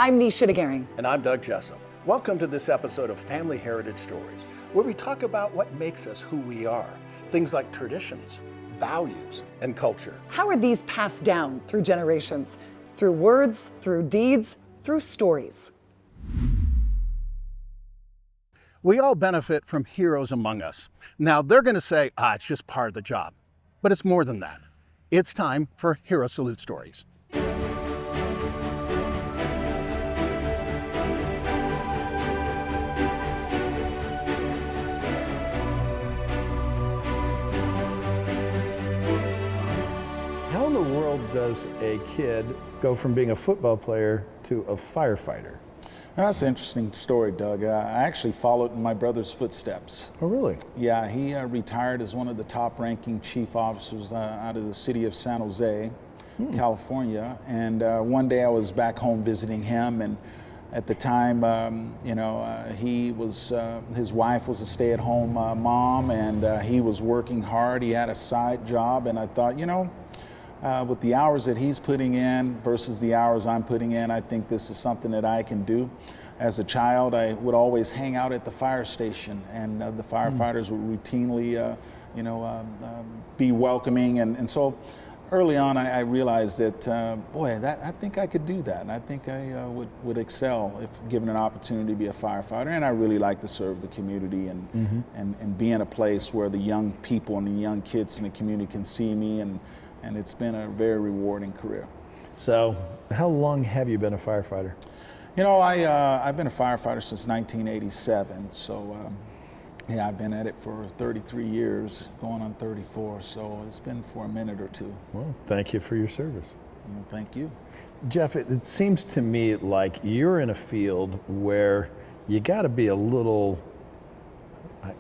I'm Nisha DeGaring. And I'm Doug Jessop. Welcome to this episode of Family Heritage Stories, where we talk about what makes us who we are. Things like traditions, values, and culture. How are these passed down through generations? Through words, through deeds, through stories. We all benefit from heroes among us. Now, they're going to say, it's just part of the job. But it's more than that. It's time for Hero Salute Stories. How in the world does a kid go from being a football player to a firefighter? Now, that's an interesting story, Doug. I actually followed in my brother's footsteps. Oh, really? Yeah, he retired as one of the top-ranking chief officers out of the city of San Jose, California. And one day I was back home visiting him, and at the time, he was his wife was a stay-at-home mom, and he was working hard. He had a side job, and I thought, with the hours that he's putting in versus the hours I'm putting in, I think this is something that I can do. As a child, I would always hang out at the fire station, and the firefighters would routinely, be welcoming. And so early on, I realized that, I think I could do that. And I think I would excel if given an opportunity to be a firefighter. And I really like to serve the community and be in a place where the young people and the young kids in the community can see me. And it's been a very rewarding career. So, how long have you been a firefighter? I've been a firefighter since 1987. So, I've been at it for 33 years, going on 34. So it's been for a minute or two. Well, thank you for your service. Well, thank you. Jeff, it seems to me like you're in a field where you got to be a little,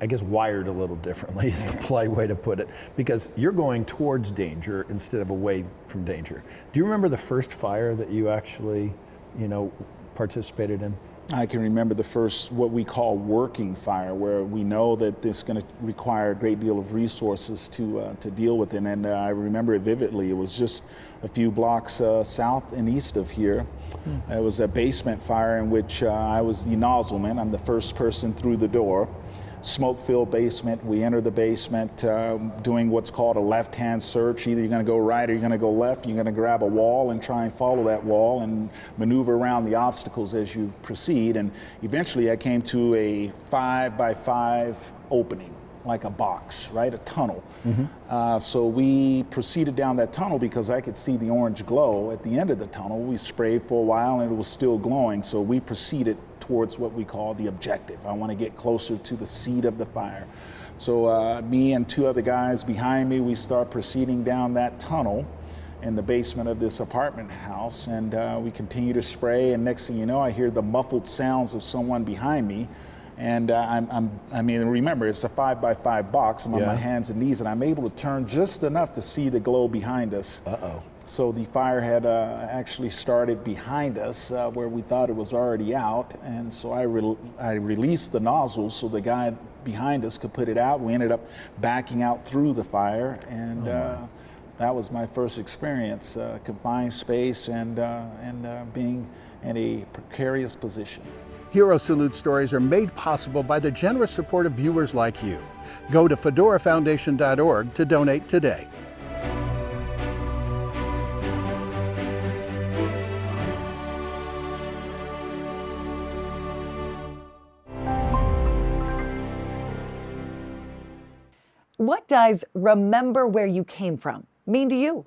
I guess, wired a little differently is the polite way to put it, because you're going towards danger instead of away from danger. Do you remember the first fire that you actually, participated in? I can remember the first, what we call working fire, where we know that this is going to require a great deal of resources to deal with it. And I remember it vividly. It was just a few blocks south and east of here. It was a basement fire in which I was the nozzleman. I'm the first person through the door. Smoke-filled basement. We enter the basement doing what's called a left-hand search. Either you're going to go right or you're going to go left. You're going to grab a wall and try and follow that wall and maneuver around the obstacles as you proceed. And eventually I came to a 5x5 opening, like a box, right? A tunnel. So we proceeded down that tunnel because I could see the orange glow at the end of the tunnel. We sprayed for a while and it was still glowing. So we proceeded towards what we call the objective. I want to get closer to the seat of the fire. So me and two other guys behind me, we start proceeding down that tunnel in the basement of this apartment house, and we continue to spray, and next thing you know, I hear the muffled sounds of someone behind me. And remember, it's a 5x5 box. I'm on my hands and knees, and I'm able to turn just enough to see the glow behind us. So the fire had actually started behind us where we thought it was already out. And so I released the nozzle so the guy behind us could put it out. We ended up backing out through the fire. And that was my first experience, confined space and being in a precarious position. Hero Salute Stories are made possible by the generous support of viewers like you. Go to fedorafoundation.org to donate today. What does remember where you came from mean to you?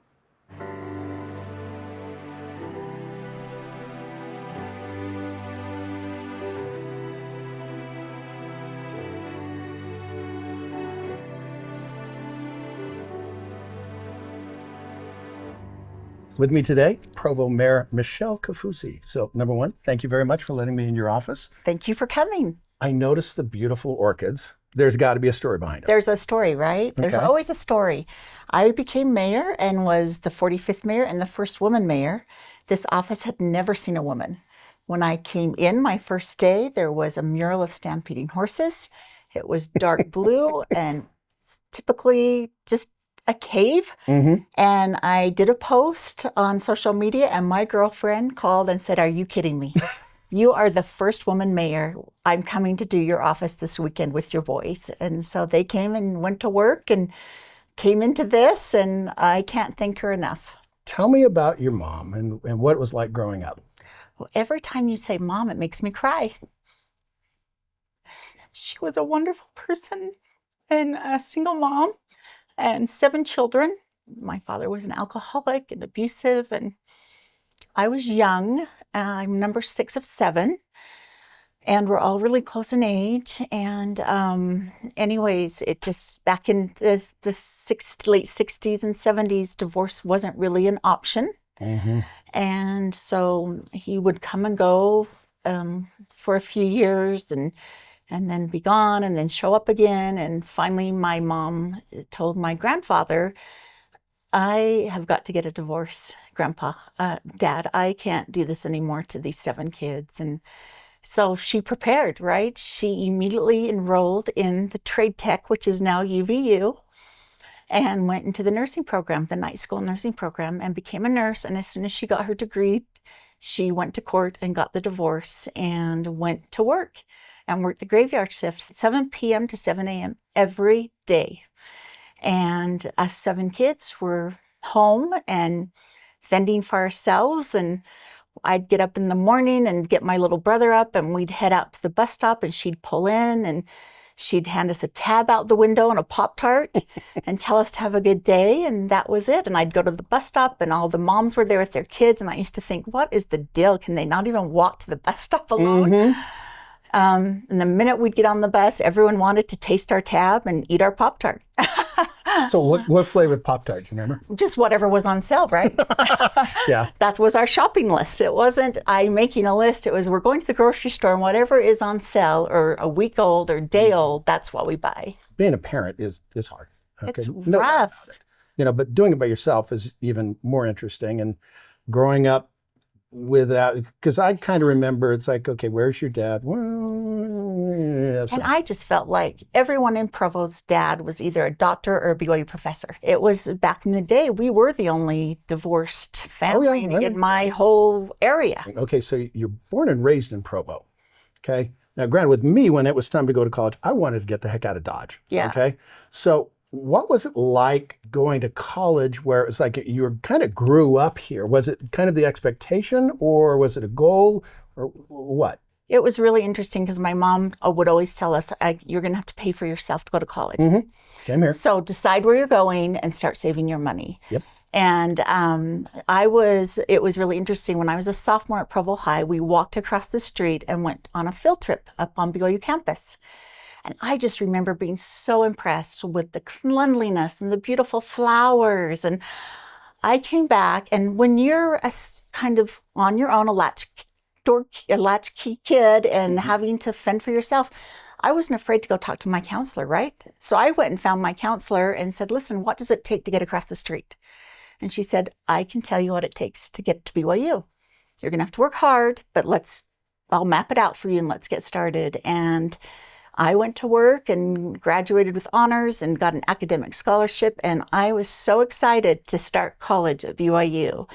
With me today, Provo Mayor Michelle Kafusi. So, number one, thank you very much for letting me in your office. Thank you for coming. I noticed the beautiful orchids. There's got to be a story behind it. There's a story, right? There's always a story. I became mayor and was the 45th mayor and the first woman mayor. This office had never seen a woman. When I came in my first day, there was a mural of stampeding horses. It was dark blue and typically just a cave. And I did a post on social media, and my girlfriend called and said, "Are you kidding me? You are the first woman mayor. I'm coming to do your office this weekend with your boys." And so they came and went to work and came into this, and I can't thank her enough. Tell me about your mom and what it was like growing up. Well, every time you say mom, it makes me cry. She was a wonderful person and a single mom and 7 children. My father was an alcoholic and abusive, and I was young. I'm number 6 of 7, and we're all really close in age. And anyways, it just back in the late 60s and 70s, divorce wasn't really an option. And so he would come and go for a few years and then be gone and then show up again. And finally, my mom told my grandfather, "I have got to get a divorce, Grandpa. Dad, I can't do this anymore to these 7 kids." And so she prepared, right? She immediately enrolled in the trade tech, which is now UVU, and went into the nursing program, the night school nursing program, and became a nurse. And as soon as she got her degree, she went to court and got the divorce and went to work and worked the graveyard shifts, 7 p.m. to 7 a.m. every day. And us 7 kids were home and fending for ourselves. And I'd get up in the morning and get my little brother up, and we'd head out to the bus stop, and she'd pull in and she'd hand us a tab out the window and a Pop-Tart and tell us to have a good day. And that was it. And I'd go to the bus stop, and all the moms were there with their kids. And I used to think, what is the deal? Can they not even walk to the bus stop alone? And the minute we'd get on the bus, everyone wanted to taste our tab and eat our Pop-Tart. So what flavored Pop-Tart, do you remember? Just whatever was on sale, right? Yeah. That was our shopping list. It wasn't I making a list. It was we're going to the grocery store, and whatever is on sale or a week old or day old, that's what we buy. Being a parent is hard. It's No doubt rough. about it. But doing it by yourself is even more interesting. And growing up without, because I kind of remember it's like, okay, where's your dad? Well, yeah, so. And I just felt like everyone in Provo's dad was either a doctor or a BYU professor. It was back in the day, we were the only divorced family in my whole area. Okay, so you're born and raised in Provo. Okay. Now, granted, with me, when it was time to go to college, I wanted to get the heck out of Dodge. Yeah. Okay. So what was it like going to college where it's like you kind of grew up here? Was it kind of the expectation, or was it a goal, or what? It was really interesting because my mom would always tell us, you're going to have to pay for yourself to go to college. Same here. So decide where you're going and start saving your money. Yep. And it was really interesting. When I was a sophomore at Provo High, we walked across the street and went on a field trip up on BYU campus. And I just remember being so impressed with the cleanliness and the beautiful flowers. And I came back, and when you're kind of on your own, a latchkey kid and having to fend for yourself, I wasn't afraid to go talk to my counselor, right? So I went and found my counselor and said, "Listen, what does it take to get across the street?" And she said, "I can tell you what it takes to get to BYU. You're going to have to work hard, but I'll map it out for you and let's get started." And I went to work and graduated with honors and got an academic scholarship. And I was so excited to start college at BYU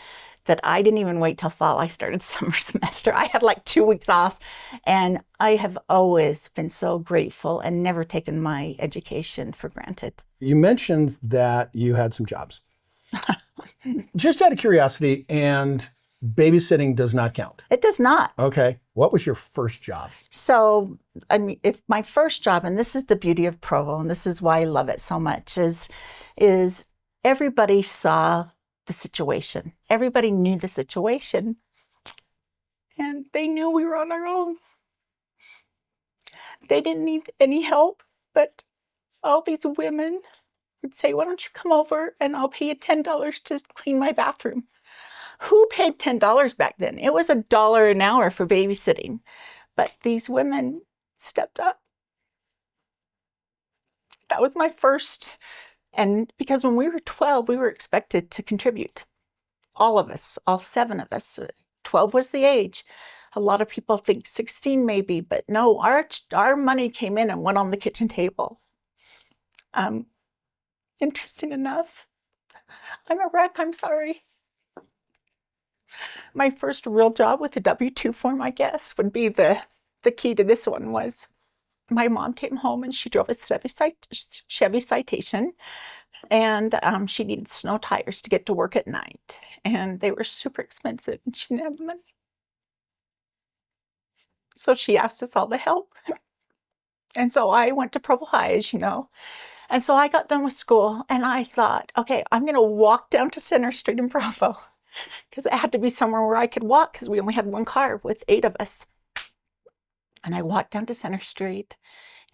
that I didn't even wait till fall. I started summer semester. I had like 2 weeks off. And I have always been so grateful and never taken my education for granted. You mentioned that you had some jobs. Just out of curiosity, and babysitting does not count. It does not. Okay. What was your first job? So, I mean, if my first job, and this is the beauty of Provo, and this is why I love it so much, is everybody saw the situation. Everybody knew the situation. And they knew we were on our own. They didn't need any help, but all these women would say, "Why don't you come over and I'll pay you $10 to clean my bathroom?" Who paid $10 back then? It was $1 an hour for babysitting. But these women stepped up. That was my first. And because when we were 12, we were expected to contribute. All of us, all 7 of us. 12 was the age. A lot of people think 16 maybe, but no, our money came in and went on the kitchen table. Interesting enough, I'm a wreck, I'm sorry. My first real job with a W-2 form, I guess, would be the key to this one was my mom came home and she drove a Chevy Citation, and she needed snow tires to get to work at night. And they were super expensive and she didn't have the money. So she asked us all to help. And so I went to Provo High, as you know. And so I got done with school and I thought, okay, I'm going to walk down to Center Street in Provo because it had to be somewhere where I could walk because we only had one car with 8 of us. And I walked down to Center Street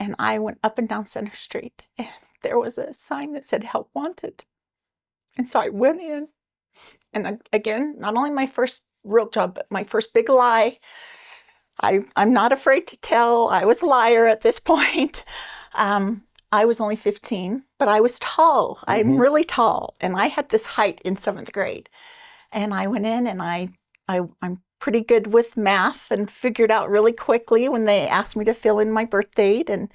and I went up and down Center Street and there was a sign that said help wanted. And so I went in and again, not only my first real job, but my first big lie. I'm not afraid to tell I was a liar at this point. I was only 15, but I was tall. I'm really tall. And I had this height in 7th grade. And I went in and I'm pretty good with math and figured out really quickly when they asked me to fill in my birth date and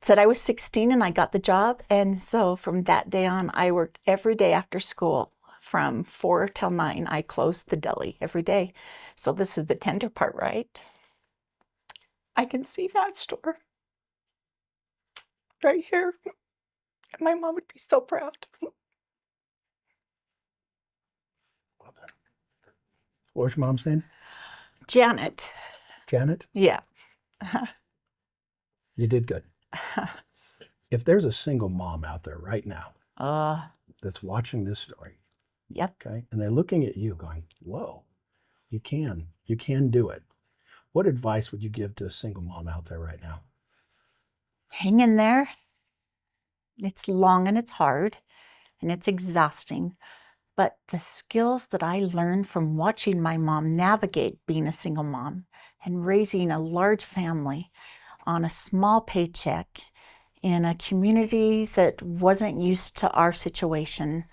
said I was 16 and I got the job. And so from that day on, I worked every day after school. From 4 till 9, I closed the deli every day. So this is the tender part, right? I can see that store right here. My mom would be so proud. What was your mom's name? Janet. Janet? Yeah. You did good. If there's a single mom out there right now that's watching this story, Yep. okay, and they're looking at you going, whoa, you can do it. What advice would you give to a single mom out there right now? Hang in there. It's long and it's hard and it's exhausting. But the skills that I learned from watching my mom navigate being a single mom and raising a large family on a small paycheck in a community that wasn't used to our situation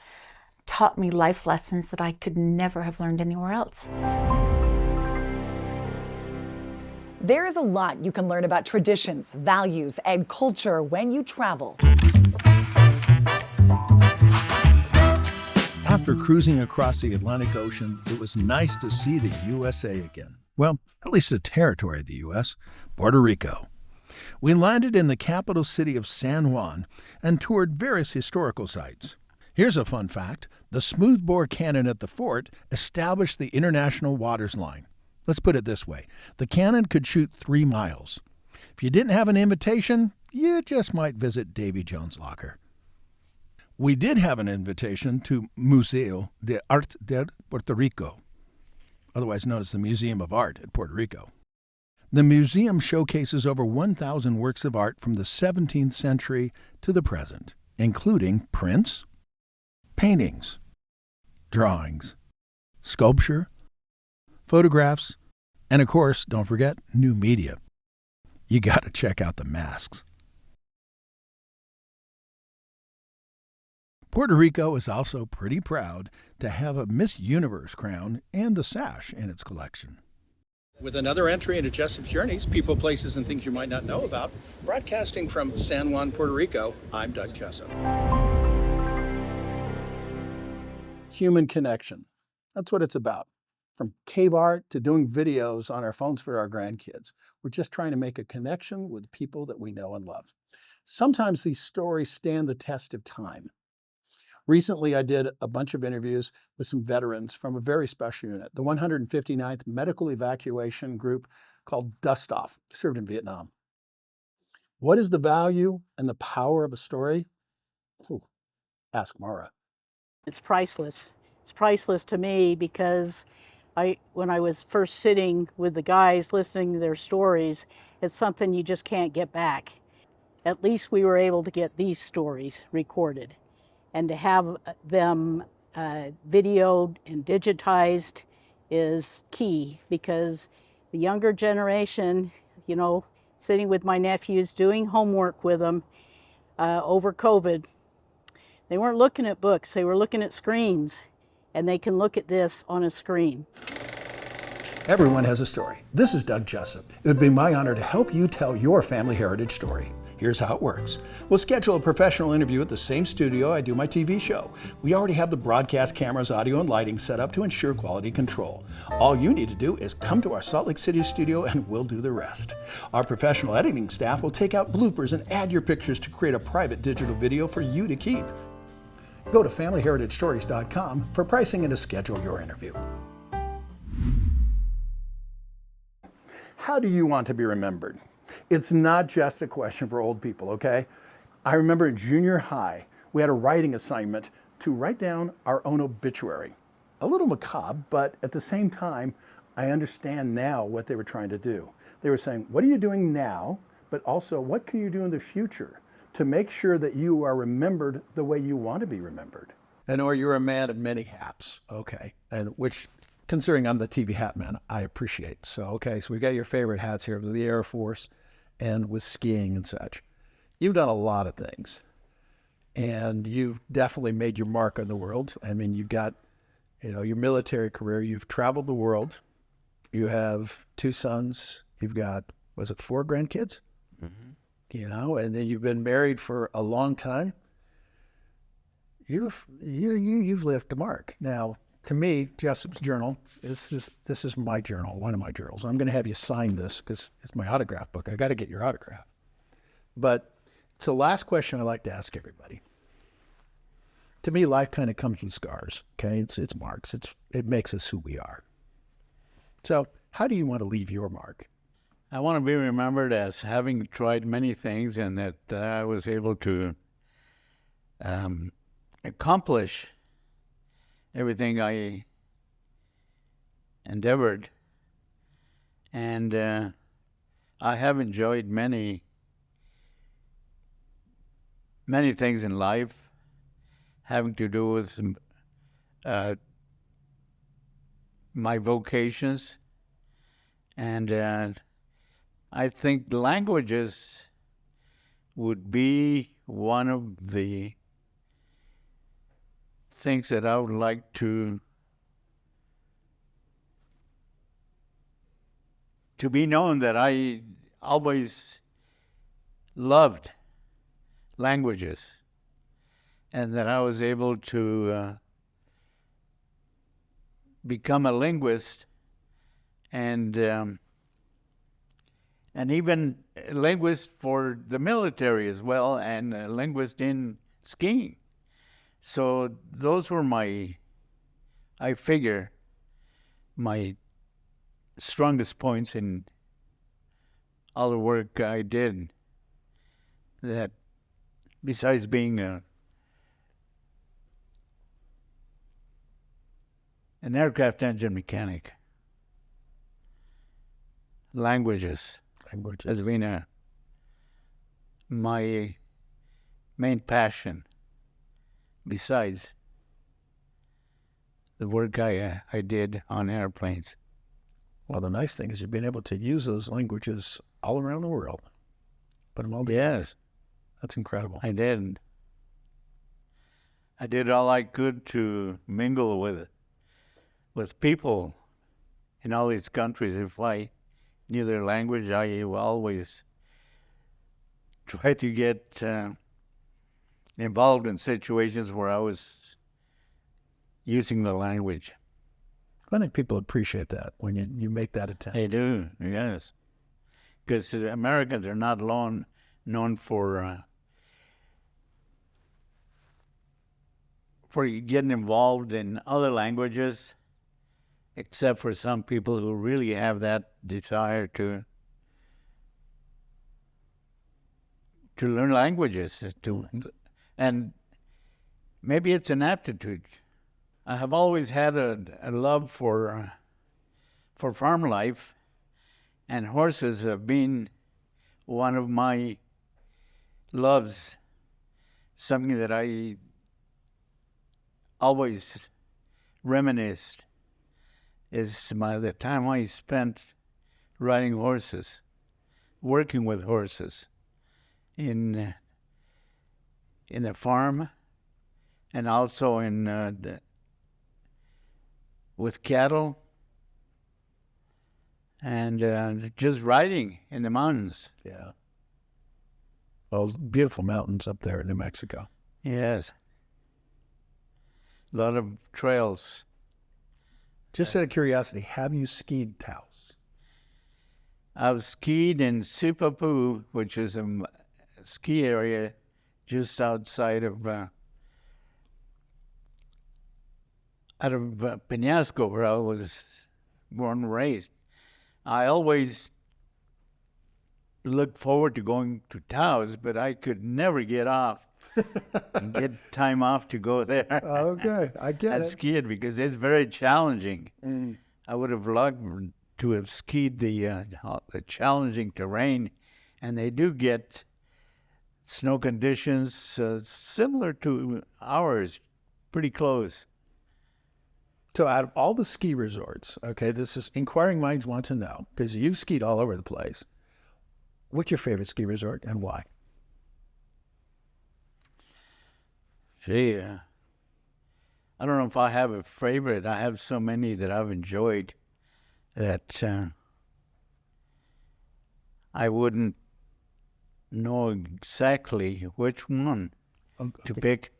taught me life lessons that I could never have learned anywhere else. There is a lot you can learn about traditions, values, and culture when you travel. After cruising across the Atlantic Ocean, it was nice to see the USA again. Well, at least a territory of the U.S., Puerto Rico. We landed in the capital city of San Juan and toured various historical sites. Here's a fun fact. The smoothbore cannon at the fort established the international waters line. Let's put it this way. The cannon could shoot 3 miles. If you didn't have an invitation, you just might visit Davy Jones' locker. We did have an invitation to Museo de Arte de Puerto Rico, otherwise known as the Museum of Art at Puerto Rico. The museum showcases over 1,000 works of art from the 17th century to the present, including prints, paintings, drawings, sculpture, photographs, and of course, don't forget, new media. You got to check out the masks. Puerto Rico is also pretty proud to have a Miss Universe crown and the sash in its collection. With another entry into Jessop's Journeys, People, Places, and Things You Might Not Know About, broadcasting from San Juan, Puerto Rico, I'm Doug Jessop. Human connection. That's what it's about. From cave art to doing videos on our phones for our grandkids. We're just trying to make a connection with people that we know and love. Sometimes these stories stand the test of time. Recently, I did a bunch of interviews with some veterans from a very special unit, the 159th Medical Evacuation Group called Dust Off, served in Vietnam. What is the value and the power of a story? Ask Mara. It's priceless. It's priceless to me because when I was first sitting with the guys listening to their stories, it's something you just can't get back. At least we were able to get these stories recorded. And to have them videoed and digitized is key because the younger generation, you know, sitting with my nephews, doing homework with them over COVID, they weren't looking at books, they were looking at screens, and they can look at this on a screen. Everyone has a story. This is Doug Jessop. It would be my honor to help you tell your family heritage story. Here's how it works. We'll schedule a professional interview at the same studio I do my TV show. We already have the broadcast cameras, audio, and lighting set up to ensure quality control. All you need to do is come to our Salt Lake City studio and we'll do the rest. Our professional editing staff will take out bloopers and add your pictures to create a private digital video for you to keep. Go to FamilyHeritageStories.com for pricing and to schedule your interview. How do you want to be remembered? It's not just a question for old people, okay? I remember in junior high, we had a writing assignment to write down our own obituary. A little macabre, but at the same time, I understand now what they were trying to do. They were saying, what are you doing now? But also, what can you do in the future to make sure that you are remembered the way you want to be remembered? And or you're a man of many hats, okay? And which, considering I'm the TV hat man, I appreciate. So, okay, so we got your favorite hats here with the Air Force and with skiing and such. You've done a lot of things. And you've definitely made your mark on the world. I mean, you've got, your military career. You've traveled the world. You have 2 sons. You've got, was it 4 grandkids? Mm-hmm. And then you've been married for a long time. You've left a mark. Now, to me, Jessop's journal, this is my journal, one of my journals. I'm going to have you sign this because it's my autograph book. I got to get your autograph. But it's the last question I like to ask everybody. To me, life kind of comes with scars. Okay, it's marks. It makes us who we are. So, how do you want to leave your mark? I want to be remembered as having tried many things and that I was able to accomplish everything I endeavored. And I have enjoyed many things in life having to do with my vocations. And I think languages would be one of the things that I would like to be known that I always loved languages and that I was able to become a linguist and even a linguist for the military as well, and a linguist in skiing. So those were I figure, my strongest points in all the work I did. That besides being an aircraft engine mechanic, languages has been my main passion. Besides the work I did on airplanes. Well, the nice thing is you've been able to use those languages all around the world. Put them all together. Yes. That's incredible. I did. I did all I could to mingle with people in all these countries. If I knew their language, I always try to get involved in situations where I was using the language. I think people appreciate that when you make that attempt. They do, yes. Because Americans are not known for getting involved in other languages, except for some people who really have that desire to learn languages, and maybe it's an aptitude. I have always had a love for farm life, and horses have been one of my loves, something that I always reminisced is the time I spent riding horses, working with horses in a farm, and also with cattle, and just riding in the mountains. Yeah. Those beautiful mountains up there in New Mexico. Yes. A lot of trails. Just out of curiosity, have you skied Taos? I've skied in Sipapu, which is a ski area just outside of Penasco, where I was born and raised. I always looked forward to going to Taos, but I could never get off and get time off to go there. Okay, I get I it. skied because it's very challenging. I would have loved to have skied the challenging terrain, and they do get snow conditions similar to ours, pretty close. So out of all the ski resorts, okay, this is inquiring minds want to know, because you've skied all over the place. What's your favorite ski resort and why? Gee, I don't know if I have a favorite. I have so many that I've enjoyed that I wouldn't know exactly which one to pick.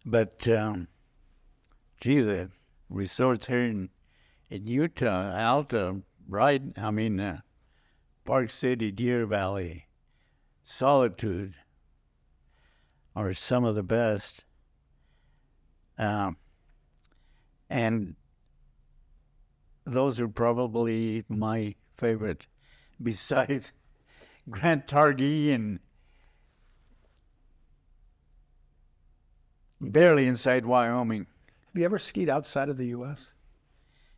But, gee, the resorts here in Utah, Alta, Park City, Deer Valley, Solitude are some of the best. And those are probably my favorite, besides Grand Targhee and barely inside Wyoming. Have you ever skied outside of the U.S.?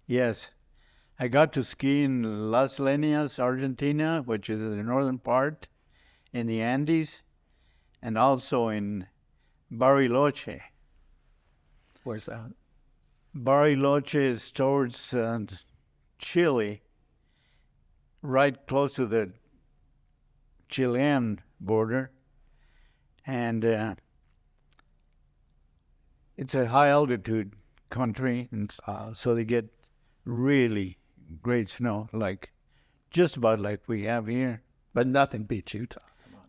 Yes. I got to ski in Las Leñas, Argentina, which is the northern part, in the Andes, and also in Bariloche. Where's that? Bariloche is towards Chile, right close to the Chilean border. And it's a high altitude country, and so they get really great snow, like just about like we have here. But nothing beats Utah.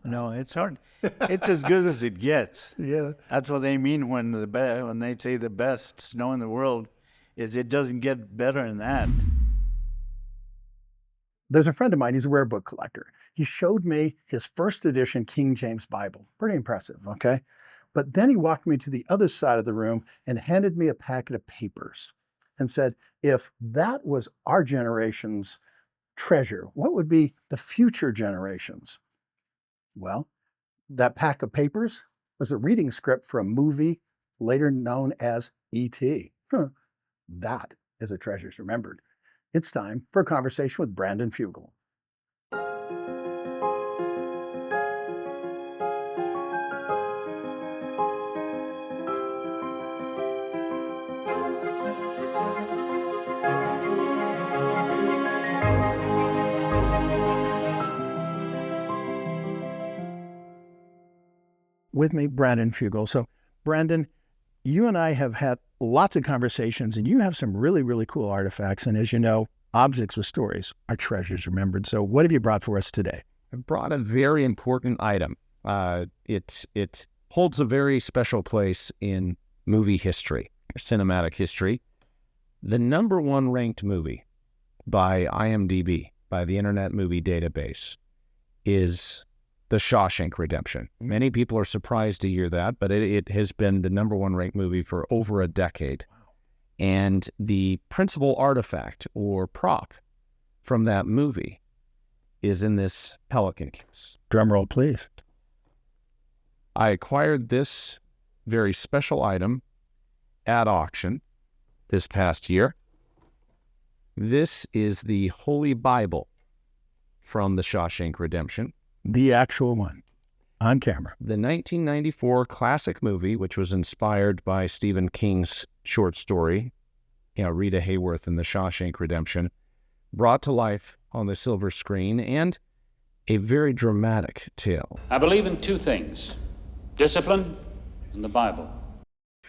No, it's hard. It's as good as it gets. Yeah. That's what they mean when they say the best snow in the world is it doesn't get better than that. There's a friend of mine, he's a rare book collector. He showed me his first edition King James Bible. Pretty impressive, okay? But then he walked me to the other side of the room and handed me a packet of papers and said, if that was our generation's treasure, what would be the future generations? Well, that pack of papers was a reading script for a movie later known as E.T. That is a treasure's remembered. It's time for a conversation with Brandon Fugel. With me, Brandon Fugel. So, Brandon, you and I have had lots of conversations, and you have some really, really cool artifacts. And as you know, objects with stories are treasures remembered. So what have you brought for us today? I brought a very important item. It holds a very special place in movie history, cinematic history. The number one ranked movie by IMDb, by the Internet Movie Database, is The Shawshank Redemption. Many people are surprised to hear that, but it has been the number one ranked movie for over a decade. Wow. And the principal artifact or prop from that movie is in this pelican case. Drum roll, please. I acquired this very special item at auction this past year. This is the Holy Bible from The Shawshank Redemption. The actual one, on camera. The 1994 classic movie, which was inspired by Stephen King's short story, Rita Hayworth in The Shawshank Redemption, brought to life on the silver screen, and a very dramatic tale. I believe in two things, discipline and the Bible.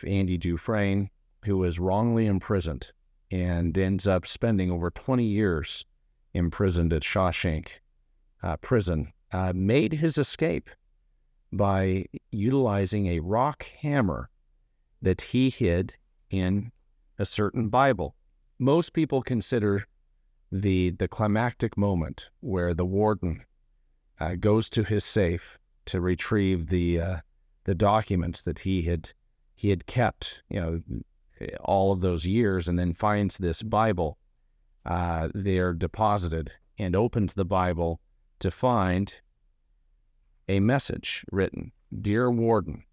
Andy Dufresne, who was wrongly imprisoned and ends up spending over 20 years imprisoned at Shawshank prison, made his escape by utilizing a rock hammer that he hid in a certain Bible. Most people consider the climactic moment where the warden goes to his safe to retrieve the documents that he had kept, all of those years, and then finds this Bible there deposited, and opens the Bible to find a message written. Dear Warden,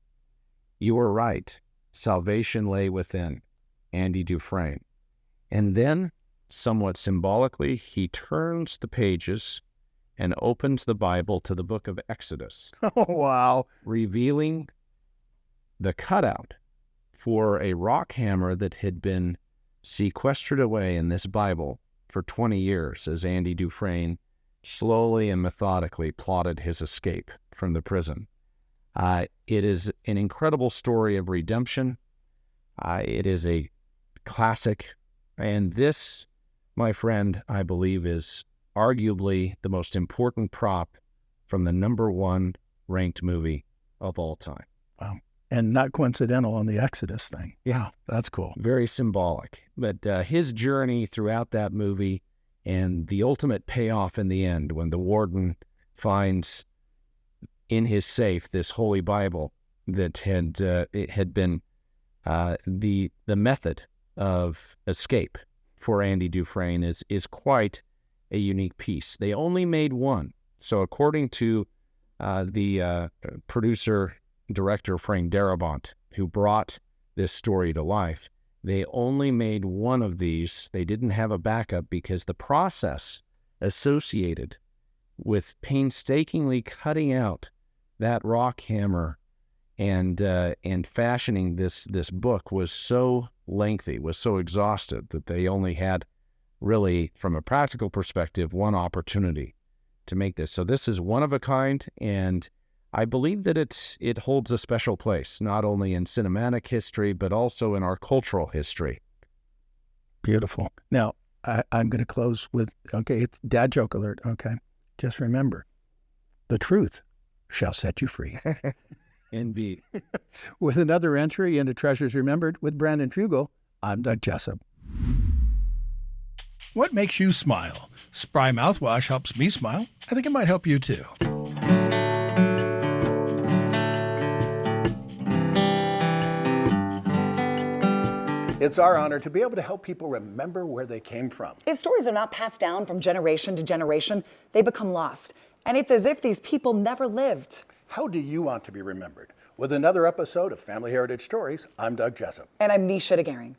you were right. Salvation lay within. Andy Dufresne. And then, somewhat symbolically, he turns the pages and opens the Bible to the book of Exodus. Oh, wow. Revealing the cutout for a rock hammer that had been sequestered away in this Bible for 20 years as Andy Dufresne slowly and methodically plotted his escape from the prison. It is an incredible story of redemption. It is a classic, and this, my friend, I believe is arguably the most important prop from the #1 ranked movie of all time. Wow. And not coincidental on the Exodus thing. Yeah, that's cool. Very symbolic. But his journey throughout that movie and the ultimate payoff in the end when the warden finds in his safe this Holy Bible that had been the method of escape for Andy Dufresne is quite a unique piece. They only made one. So according to the producer-director Frank Darabont, who brought this story to life, they only made one of these. They didn't have a backup because the process associated with painstakingly cutting out that rock hammer and fashioning this book was so lengthy, was so exhaustive, that they only had really, from a practical perspective, one opportunity to make this. So this is one of a kind, and I believe that it holds a special place, not only in cinematic history, but also in our cultural history. Beautiful. Now, I'm going to close with, it's dad joke alert, okay? Just remember, the truth shall set you free. Indeed. With another entry into Treasures Remembered with Brandon Fugel, I'm Doug Jessop. What makes you smile? Spry mouthwash helps me smile. I think it might help you too. It's our honor to be able to help people remember where they came from. If stories are not passed down from generation to generation, they become lost. And it's as if these people never lived. How do you want to be remembered? With another episode of Family Heritage Stories, I'm Doug Jessop. And I'm Nisha DeGaring.